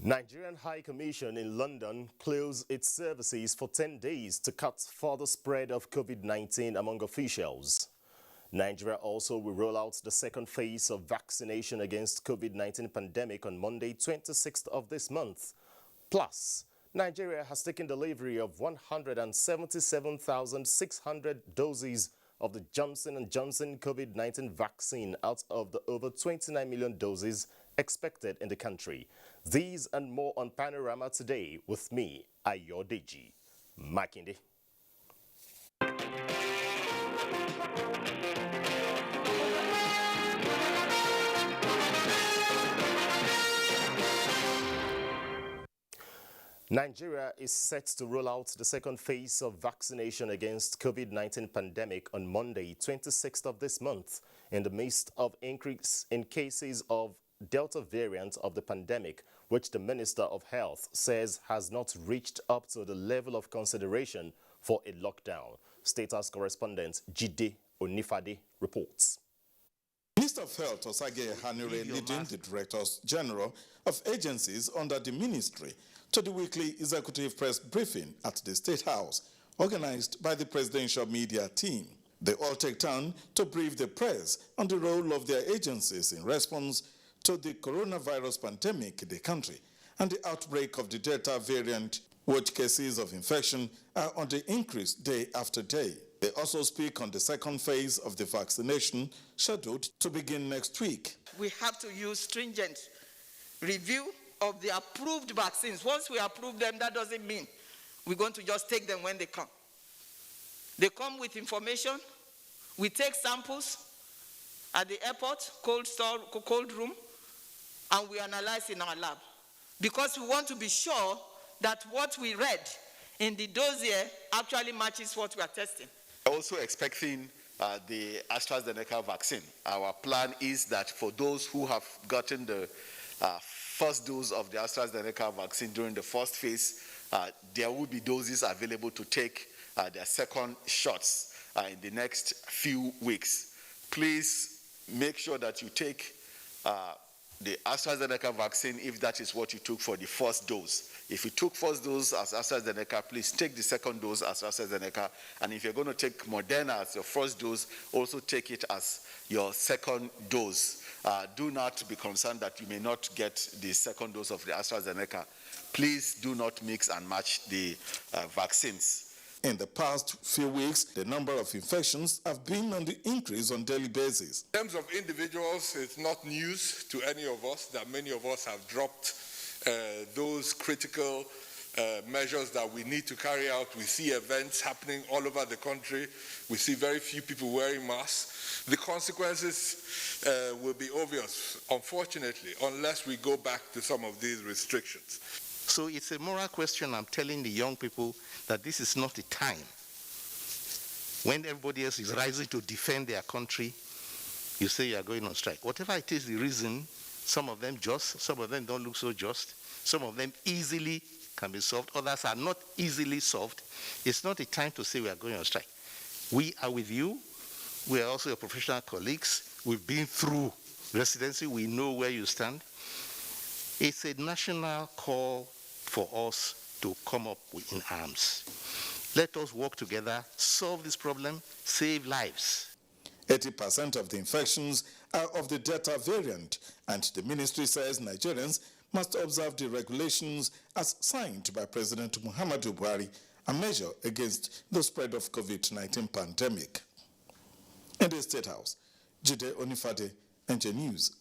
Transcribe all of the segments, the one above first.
Nigerian High Commission in London closed its services for 10 days to cut further spread of COVID-19 among officials. Nigeria also will roll out the second phase of vaccination against COVID-19 pandemic on Monday, 26th of this month. Plus, Nigeria has taken delivery of 177,600 doses of the Johnson & Johnson COVID-19 vaccine out of the over 29 million doses expected in the country. These and more on Panorama today with me, Ayodeji Makinde. Nigeria is set to roll out the second phase of vaccination against COVID-19 pandemic on Monday, 26th of this month, in the midst of increase in cases of Delta variant of the pandemic, which the Minister of Health says has not reached up to the level of consideration for a lockdown. State House correspondent Jide Onifade reports. Minister of Health Osage Hanure leading the Directors General of agencies under the ministry to the weekly executive press briefing at the State House, organized by the presidential media team. They all take turn to brief the press on the role of their agencies in response to the coronavirus pandemic in the country and the outbreak of the Delta variant, which cases of infection are on the increase day after day. They also speak on the second phase of the vaccination scheduled to begin next week. We have to use stringent review of the approved vaccines. Once we approve them, that doesn't mean we're going to just take them when they come. They come with information. We take samples at the airport, cold room, and we analyze in our lab. Because we want to be sure that what we read in the dossier actually matches what we are testing. Also expecting the AstraZeneca vaccine. Our plan is that for those who have gotten the first dose of the AstraZeneca vaccine during the first phase, there will be doses available to take their second shots in the next few weeks. Please make sure that you take the AstraZeneca vaccine if that is what you took for the first dose. If you took first dose as AstraZeneca, please take the second dose as AstraZeneca. And if you're going to take Moderna as your first dose, also take it as your second dose. Do not be concerned that you may not get the second dose of the AstraZeneca. Please do not mix and match the vaccines. In the past few weeks, the number of infections have been on the increase on daily basis. In terms of individuals, it's not news to any of us that many of us have dropped those critical measures that we need to carry out. We see events happening all over the country. We see very few people wearing masks. The consequences will be obvious, unfortunately, unless we go back to some of these restrictions. So it's a moral question. I'm telling the young people that this is not a time when everybody else is rising to defend their country. You say you are going on strike. Whatever it is, the reason, some of them just, some of them don't look so just, some of them easily can be solved, others are not easily solved. It's not a time to say we are going on strike. We are with you. We are also your professional colleagues. We've been through residency. We know where you stand. It's a national call for us to come up in arms. Let us work together, solve this problem, save lives. 80% of the infections are of the Delta variant, and the ministry says Nigerians must observe the regulations as signed by President Muhammadu Buhari, a measure against the spread of COVID-19 pandemic. In the State House, Jide Onifade, NTA News.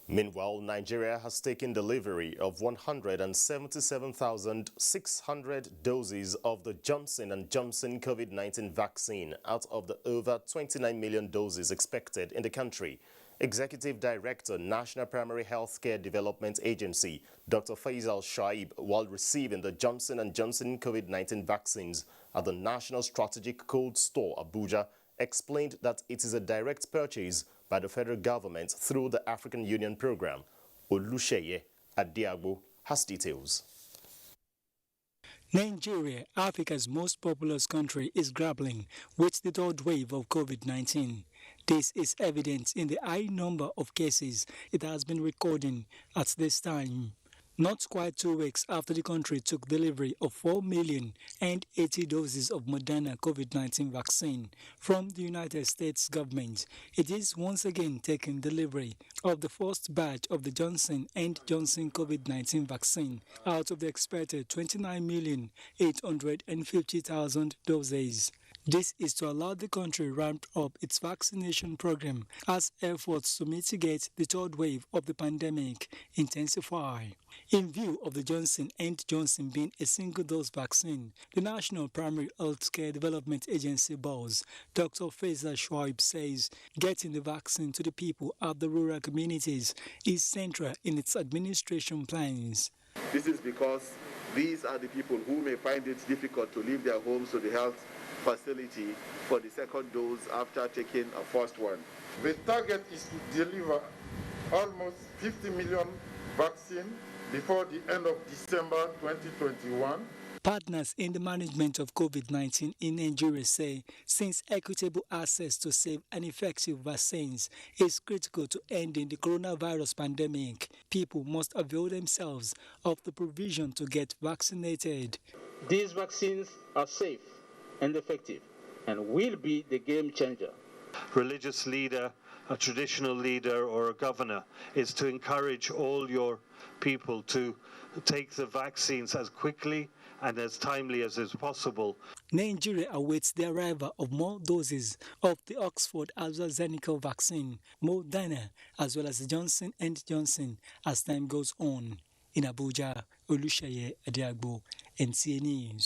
Meanwhile, Nigeria has taken delivery of 177,600 doses of the Johnson & Johnson COVID-19 vaccine out of the over 29 million doses expected in the country. Executive Director, National Primary Healthcare Development Agency, Dr. Faisal Shaib, while receiving the Johnson & Johnson COVID-19 vaccines at the National Strategic Cold Store, Abuja, explained that it is a direct purchase by the federal government through the African Union program. Olusheye Adiagbo has details. Nigeria, Africa's most populous country, is grappling with the third wave of COVID-19. This is evident in the high number of cases it has been recording at this time. Not quite 2 weeks after the country took delivery of 4,080,000 doses of Moderna COVID-19 vaccine from the United States government, it is once again taking delivery of the first batch of the Johnson & Johnson COVID-19 vaccine out of the expected 29,850,000 doses. This is to allow the country ramp up its vaccination program as efforts to mitigate the third wave of the pandemic intensify. In view of the Johnson & Johnson being a single-dose vaccine, the National Primary Healthcare Development Agency boss, Dr. Faisal Shoaib, says getting the vaccine to the people of the rural communities is central in its administration plans. This is because these are the people who may find it difficult to leave their homes to the health facility for the second dose after taking a first one. The target is to deliver almost 50 million vaccine before the end of December 2021. Partners in the management of COVID-19 in Nigeria say since equitable access to safe and effective vaccines is critical to ending the coronavirus pandemic, people must avail themselves of the provision to get vaccinated. These vaccines are safe and effective and will be the game changer. Religious leader, a traditional leader or a governor is to encourage all your people to take the vaccines as quickly and as timely as is possible. Nigeria awaits the arrival of more doses of the Oxford AstraZeneca vaccine, Moderna, as well as the Johnson & Johnson as time goes on. In Abuja, Oluseyi Adiagbo, NTA News.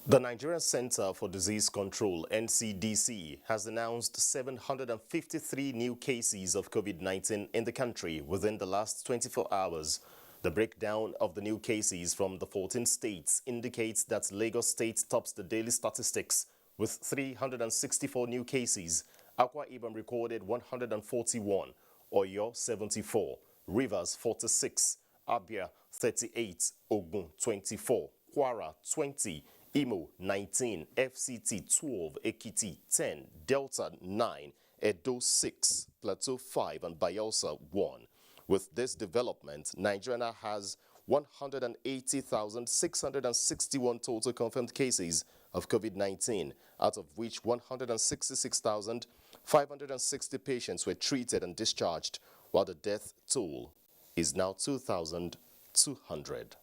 The Nigerian Center for Disease Control, NCDC, has announced 753 new cases of COVID-19 in the country within the last 24 hours. The breakdown of the new cases from the 14 states indicates that Lagos State tops the daily statistics with 364 new cases. Akwa Ibom recorded 141, Oyo 74, Rivers 46, Abia 38, Ogun 24, Kwara 20, Imo 19, FCT 12, Ekiti 10, Delta 9, Edo 6, Plateau 5, and Bayelsa 1. With this development, Nigeria has 180,661 total confirmed cases of COVID-19, out of which 166,560 patients were treated and discharged, while the death toll is now 2,200.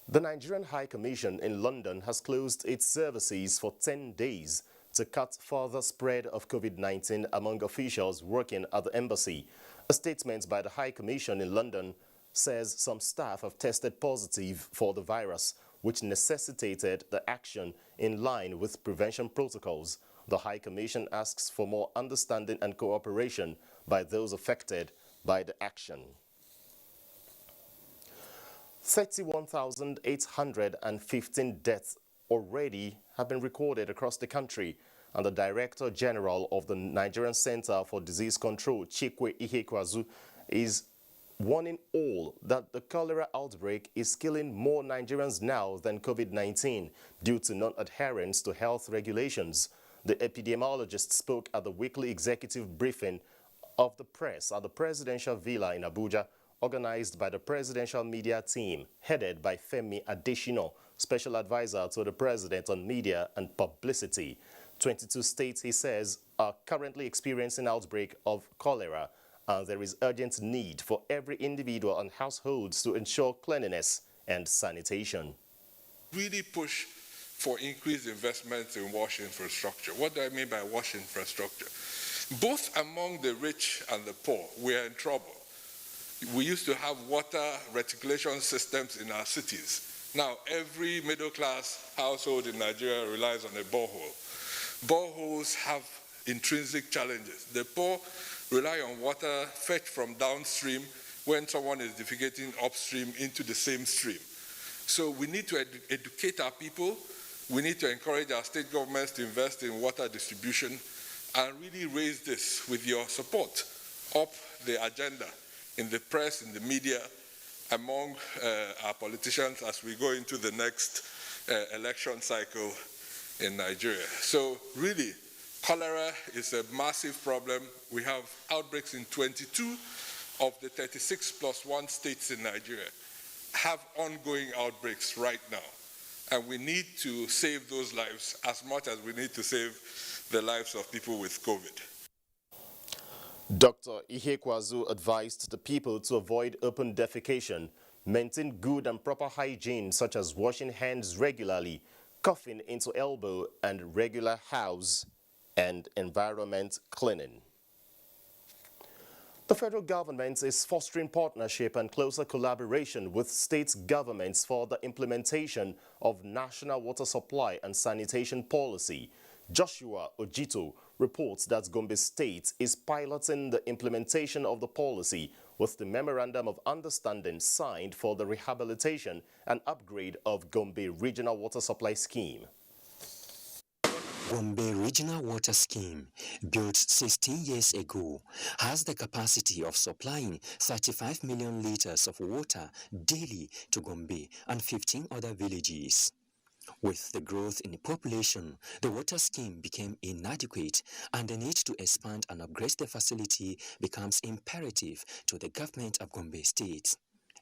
The Nigerian High Commission in London has closed its services for 10 days to cut further spread of COVID-19 among officials working at the embassy. A statement by the High Commission in London says some staff have tested positive for the virus, which necessitated the action in line with prevention protocols. The High Commission asks for more understanding and cooperation by those affected by the action. 31,815 deaths already have been recorded across the country, and the Director General of the Nigerian Center for Disease Control, Chikwe Ihekwazu, is warning all that the cholera outbreak is killing more Nigerians now than COVID-19 due to non-adherence to health regulations. The epidemiologist spoke at the weekly executive briefing of the press at the Presidential Villa in Abuja, organized by the Presidential Media Team, headed by Femi Adesina, Special Advisor to the President on Media and Publicity. 22 states, he says, are currently experiencing outbreak of cholera, and there is urgent need for every individual and households to ensure cleanliness and sanitation. Really push for increased investments in wash infrastructure. What do I mean by wash infrastructure? Both among the rich and the poor, we are in trouble. We used to have water reticulation systems in our cities. Now, every middle-class household in Nigeria relies on a borehole. Boreholes have intrinsic challenges. The poor rely on water fetched from downstream when someone is defecating upstream into the same stream. So we need to educate our people. We need to encourage our state governments to invest in water distribution and really raise this with your support up the agenda in the press, in the media, among our politicians as we go into the next election cycle in Nigeria. So really, cholera is a massive problem. We have outbreaks in 22 of the 36+1 states in Nigeria have ongoing outbreaks right now. And we need to save those lives as much as we need to save the lives of people with COVID. Dr. Ihekwazu advised the people to avoid open defecation, maintain good and proper hygiene such as washing hands regularly, coughing into elbow, and regular house and environment cleaning. The federal government is fostering partnership and closer collaboration with state governments for the implementation of national water supply and sanitation policy. Joshua Ojito reports that Gombe State is piloting the implementation of the policy with the Memorandum of Understanding signed for the rehabilitation and upgrade of Gombe Regional Water Supply Scheme. Gombe Regional Water Scheme, built 16 years ago, has the capacity of supplying 35 million liters of water daily to Gombe and 15 other villages. With the growth in the population, the water scheme became inadequate, and the need to expand and upgrade the facility becomes imperative to the government of Gombe State.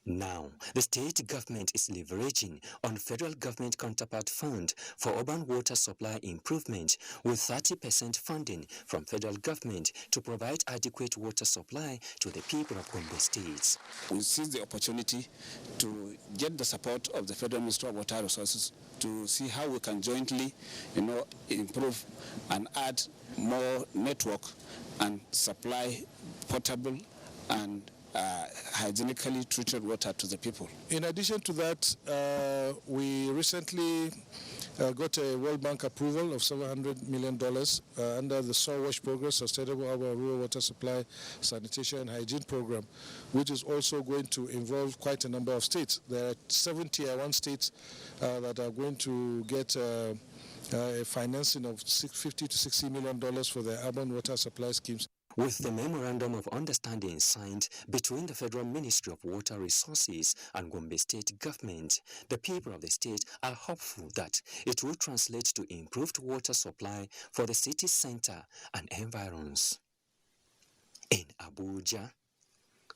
Now, the state government is leveraging on federal government counterpart fund for urban water supply improvement with 30% funding from federal government to provide adequate water supply to the people of Gombe State. We seize the opportunity to get the support of the Federal Ministry of Water Resources to see how we can jointly, improve and add more network and supply potable and hygienically treated water to the people. In addition to that, we recently got a World Bank approval of $700 million under the Soil Wash Progress Sustainable Urban Rural Water Supply, Sanitation and Hygiene Program, which is also going to involve quite a number of states. There are 7 Tier 1 states that are going to get a financing of $50 to $60 million for their urban water supply schemes. With the Memorandum of Understanding signed between the Federal Ministry of Water Resources and Gombe State Government, the people of the state are hopeful that it will translate to improved water supply for the city center and environs. In Abuja,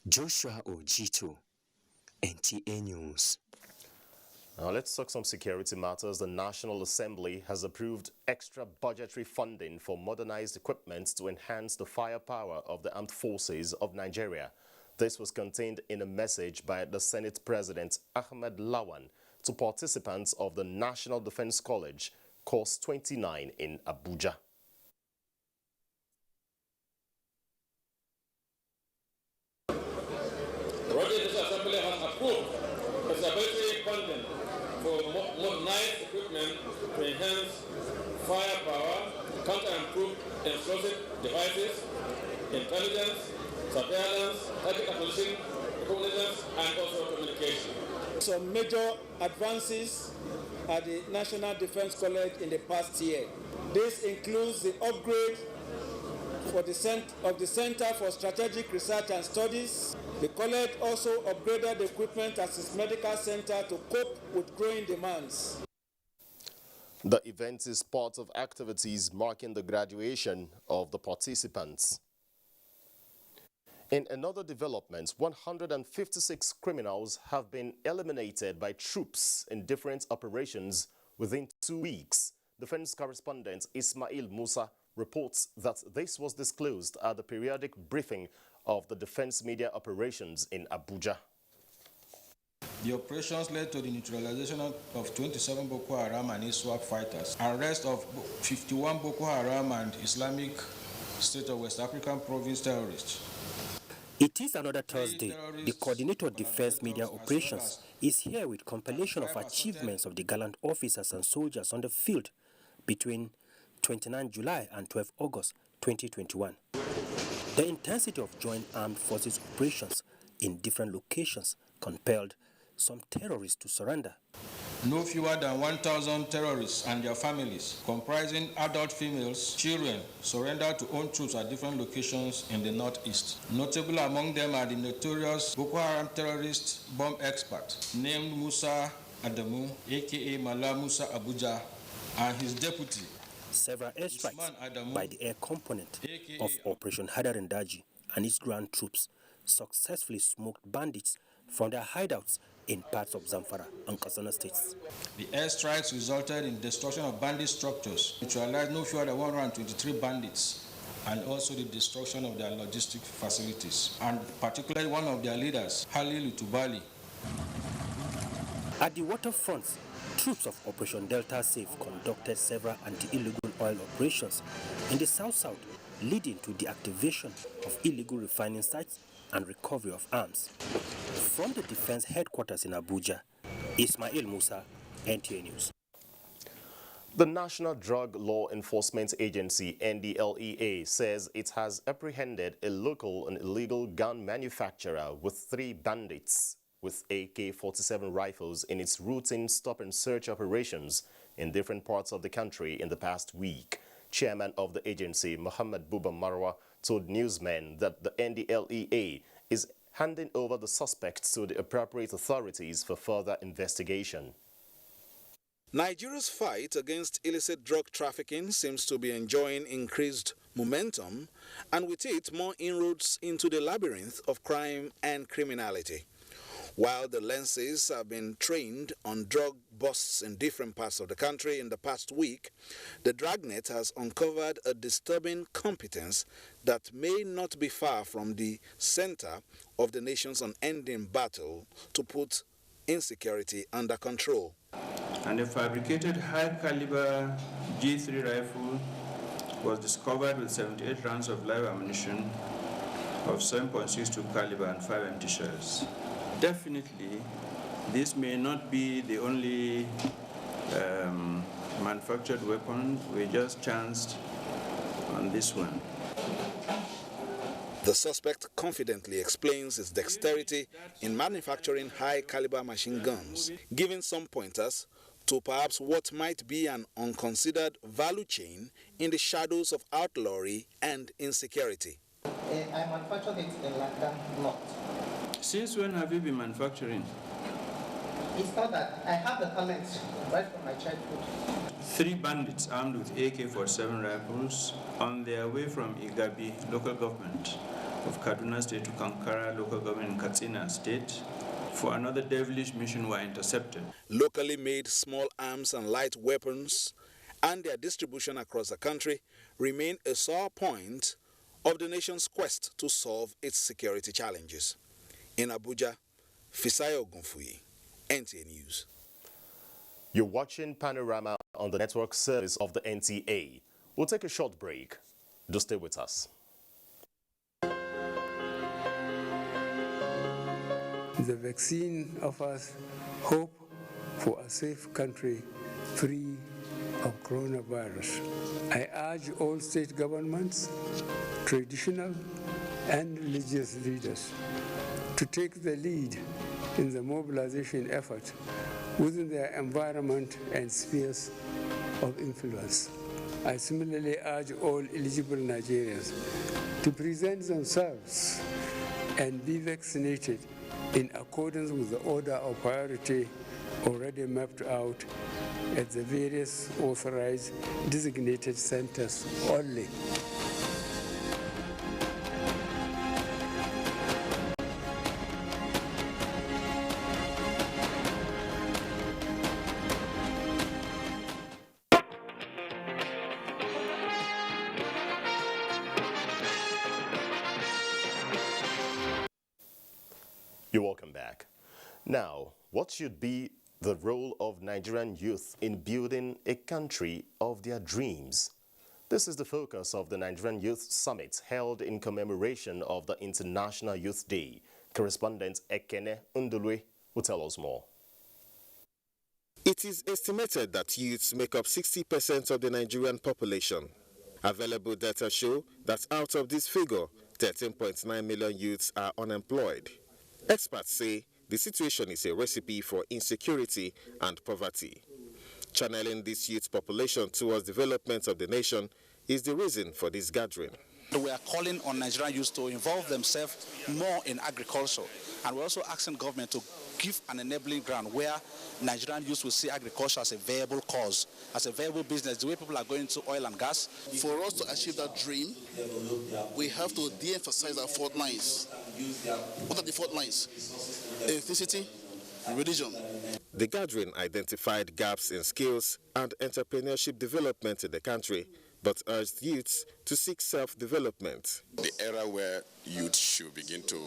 Joshua Ojito, NTA News. Now let's talk some security matters. The National Assembly has approved extra budgetary funding for modernized equipment to enhance the firepower of the armed forces of Nigeria. This was contained in a message by the Senate President Ahmed Lawan to participants of the National Defense College, Course 29 in Abuja. Assembly has approved budgetary funding for modernized equipment to enhance firepower, counter-improved explosive devices, intelligence, surveillance, traffic acquisition, reconnaissance, and also communication. Some major advances at the National Defense College in the past year. This includes the upgrade of the Center for Strategic Research and Studies. The college also upgraded the equipment at its medical center to cope with growing demands. The event is part of activities marking the graduation of the participants. In another development, 156 criminals have been eliminated by troops in different operations within 2 weeks. Defense correspondent Ismail Musa reports that this was disclosed at the periodic briefing of the Defense Media Operations in Abuja. The operations led to the neutralization of 27 Boko Haram and ISWAP fighters, arrest of 51 Boko Haram and Islamic State of West African Province terrorists. It is another Thursday. The coordinator of Defense Media Operations is here with compilation of achievements of the gallant officers and soldiers on the field between 29 July and 12 August 2021. The intensity of joint armed forces operations in different locations compelled some terrorists to surrender. No fewer than 1,000 terrorists and their families, comprising adult females, children, surrendered to own troops at different locations in the northeast. Notable among them are the notorious Boko Haram terrorist bomb expert named Musa Adamu, aka Mala Musa Abuja, and his deputy. Several airstrikes by the air component of Operation Hadarin Daji and its ground troops successfully smoked bandits from their hideouts in parts of Zamfara and Katsina states. The airstrikes resulted in destruction of bandit structures, neutralized no fewer than 123 bandits, and also the destruction of their logistic facilities, and particularly one of their leaders, Halilu Tubali. At the waterfronts, troops of Operation Delta Safe conducted several anti-illegal oil operations in the south-south, leading to the activation of illegal refining sites and recovery of arms. From the defense headquarters in Abuja, Ismail Musa, NTA News. The National Drug Law Enforcement Agency, NDLEA, says it has apprehended a local and illegal gun manufacturer with 3 bandits with AK-47 rifles in its routine stop-and-search operations in different parts of the country in the past week. Chairman of the agency, Muhammad Buba Marwa, told newsmen that the NDLEA is handing over the suspects to the appropriate authorities for further investigation. Nigeria's fight against illicit drug trafficking seems to be enjoying increased momentum, and with it more inroads into the labyrinth of crime and criminality. While the lenses have been trained on drug busts in different parts of the country in the past week, the dragnet has uncovered a disturbing competence that may not be far from the center of the nation's unending battle to put insecurity under control. And a fabricated high-caliber G3 rifle was discovered with 78 rounds of live ammunition of 7.62 caliber and 5 empty shells. Definitely, this may not be the only manufactured weapon. We just chanced on this one. The suspect confidently explains his dexterity in manufacturing high-caliber machine guns, giving some pointers to perhaps what might be an unconsidered value chain in the shadows of outlawry and insecurity. I manufactured it in London, not. Since when have you been manufacturing? It's not that. I have the talent right from my childhood. 3 bandits armed with AK-47 rifles on their way from Igabi local government of Kaduna State to Kankara local government in Katsina State for another devilish mission were intercepted. Locally made small arms and light weapons and their distribution across the country remain a sore point of the nation's quest to solve its security challenges. In Abuja, Fisayo Gunfuyi, NTA News. You're watching Panorama on the network service of the NTA. We'll take a short break. Do stay with us. The vaccine offers hope for a safe country free of coronavirus. I urge all state governments, traditional and religious leaders to take the lead in the mobilization effort within their environment and spheres of influence. I similarly urge all eligible Nigerians to present themselves and be vaccinated in accordance with the order of priority already mapped out at the various authorized designated centers only. You're welcome back. Now, what should be the role of Nigerian youth in building a country of their dreams? This is the focus of the Nigerian Youth Summit held in commemoration of the International Youth Day. Correspondent Ekene Undulwe will tell us more. It is estimated that youths make up 60% of the Nigerian population. Available data show that out of this figure, 13.9 million youths are unemployed. Experts say the situation is a recipe for insecurity and poverty. Channeling this youth population towards development of the nation is the reason for this gathering. We are calling on Nigerian youth to involve themselves more in agriculture, and we're also asking government to give an enabling ground where Nigerian youth will see agriculture as a viable cause, as a viable business, the way people are going to oil and gas. For us to achieve that dream, we have to de-emphasize our fault lines. What are the fault lines? Ethnicity, religion. The gathering identified gaps in skills and entrepreneurship development in the country, but urged youths to seek self-development. The era where youth should begin to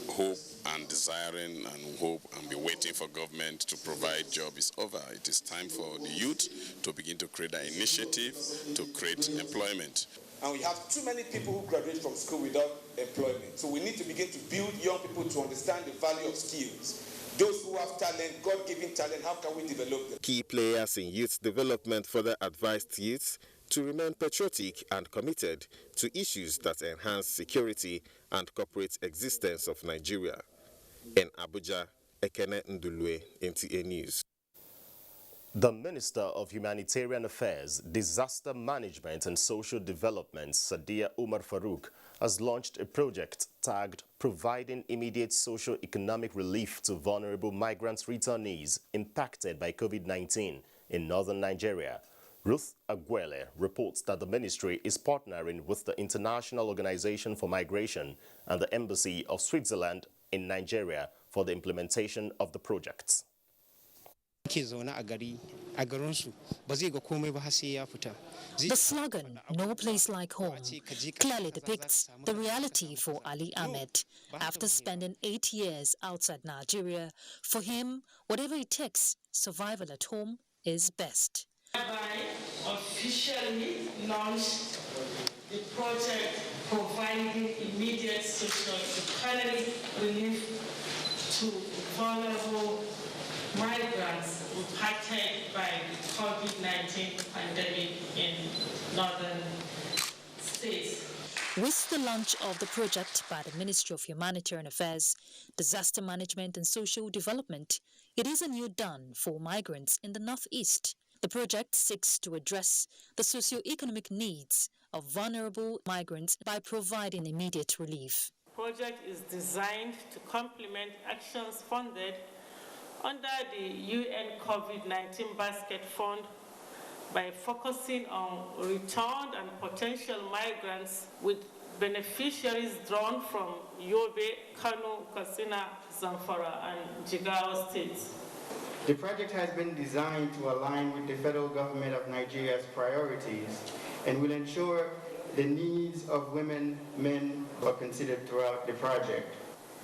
hope and desiring and hope and be waiting for government to provide job is over. It is time for the youth to begin to create an initiative to create employment. And we have too many people who graduate from school without employment. So we need to begin to build young people to understand the value of skills. Those who have talent, God-given talent, how can we develop them? Key players in youth development further advised youths to remain patriotic and committed to issues that enhance security and corporate existence of Nigeria. In Abuja, Ekene Ndulue, NTA News. The Minister of Humanitarian Affairs, Disaster Management and Social Development, Sadiya Umar Farouk, has launched a project tagged Providing Immediate Socio-Economic Relief to Vulnerable Migrant Returnees Impacted by COVID-19 in northern Nigeria. Ruth Aguele reports that the ministry is partnering with the International Organization for Migration and the Embassy of Switzerland in Nigeria for the implementation of the projects. The slogan, "No Place Like Home," clearly depicts the reality for Ali Ahmed. After spending 8 years outside Nigeria, for him, whatever it takes, survival at home is best. I officially launched the project providing immediate socio-economic relief to vulnerable migrants impacted by the COVID-19 pandemic in northern states. With the launch of the project by the Ministry of Humanitarian Affairs, Disaster Management and Social Development, it is a new dawn for migrants in the Northeast. The project seeks to address the socio-economic needs of vulnerable migrants by providing immediate relief. The project is designed to complement actions funded under the UN COVID-19 Basket Fund by focusing on returned and potential migrants with beneficiaries drawn from Yobe, Kano, Katsina, Zamfara, and Jigawa states. The project has been designed to align with the federal government of Nigeria's priorities and will ensure the needs of women, men are considered throughout the project.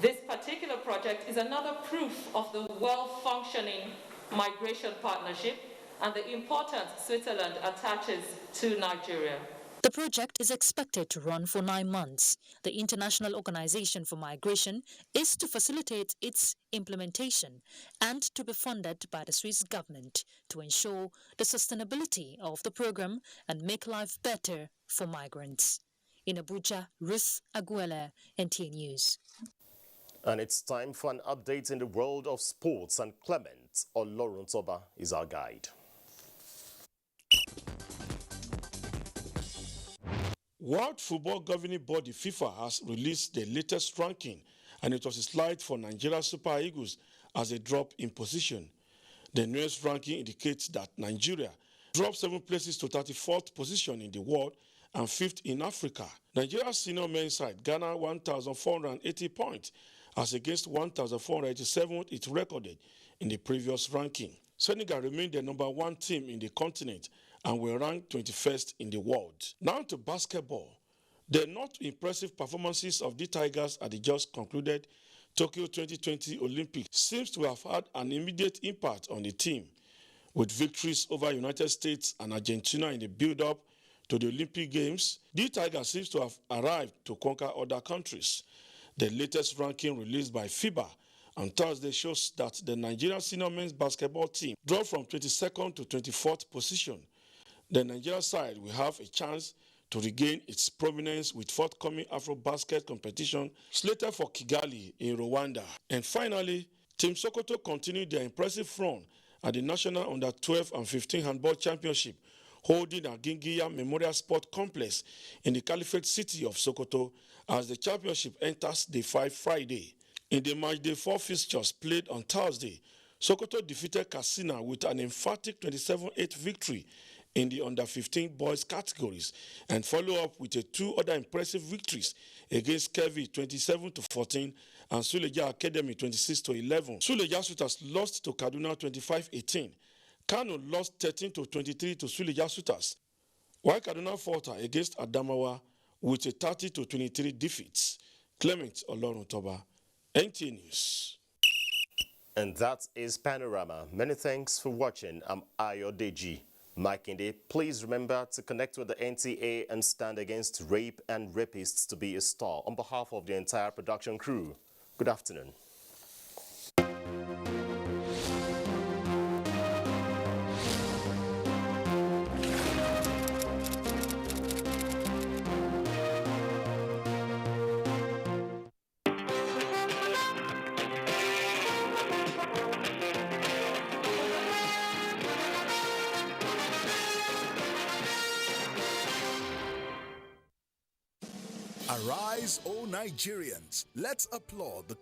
This particular project is another proof of the well-functioning migration partnership and the importance Switzerland attaches to Nigeria. The project is expected to run for 9 months. The International Organization for Migration is to facilitate its implementation and to be funded by the Swiss government to ensure the sustainability of the program and make life better for migrants. In Abuja, Ruth Aguele, NTA News. And it's time for an update in the world of sports, and Clement Oloruntoba is our guide. World Football Governing Body FIFA has released the latest ranking, and it was a slide for Nigeria Super Eagles as a drop in position. The newest ranking indicates that Nigeria dropped 7 places to 34th position in the world and 5th in Africa. Nigeria's senior men's side garnered 1,480 points as against 1,487 it recorded in the previous ranking. Senegal remained the number 1 team in the continent and were ranked 21st in the world. Now to basketball. The not impressive performances of the Tigers at the just concluded Tokyo 2020 Olympics seems to have had an immediate impact on the team, with victories over United States and Argentina in the build-up to the Olympic Games. The Tigers seems to have arrived to conquer other countries. The latest ranking released by FIBA on Thursday shows that the Nigerian senior men's basketball team dropped from 22nd to 24th position. The Nigerian side will have a chance to regain its prominence with forthcoming Afro-Basket competition slated for Kigali in Rwanda. And finally, Team Sokoto continued their impressive run at the National Under-12 and 15 Handball Championship, holding at Gingiya Memorial Sport Complex in the Caliphate city of Sokoto as the championship enters Day 5 Friday. In the match Day 4 fixtures played on Thursday, Sokoto defeated Katsina with an emphatic 27-8 victory in the under-15 boys categories and follow up with two other impressive victories against Kevi 27-14 and Suleja Academy 26-11. Suleja Shooters lost to Kaduna 25-18. Kano lost 13-23 to Suleja Shooters, while Kaduna faltered against Adamawa with a 30-23 defeat. Clement Oloruntoba, NTA News. And that is Panorama. Many thanks for watching. I'm Ayodeji Makinde. Please remember to connect with the NTA and stand against rape and rapists to be a star. On behalf of the entire production crew, good afternoon. Arise, O Nigerians, let's applaud the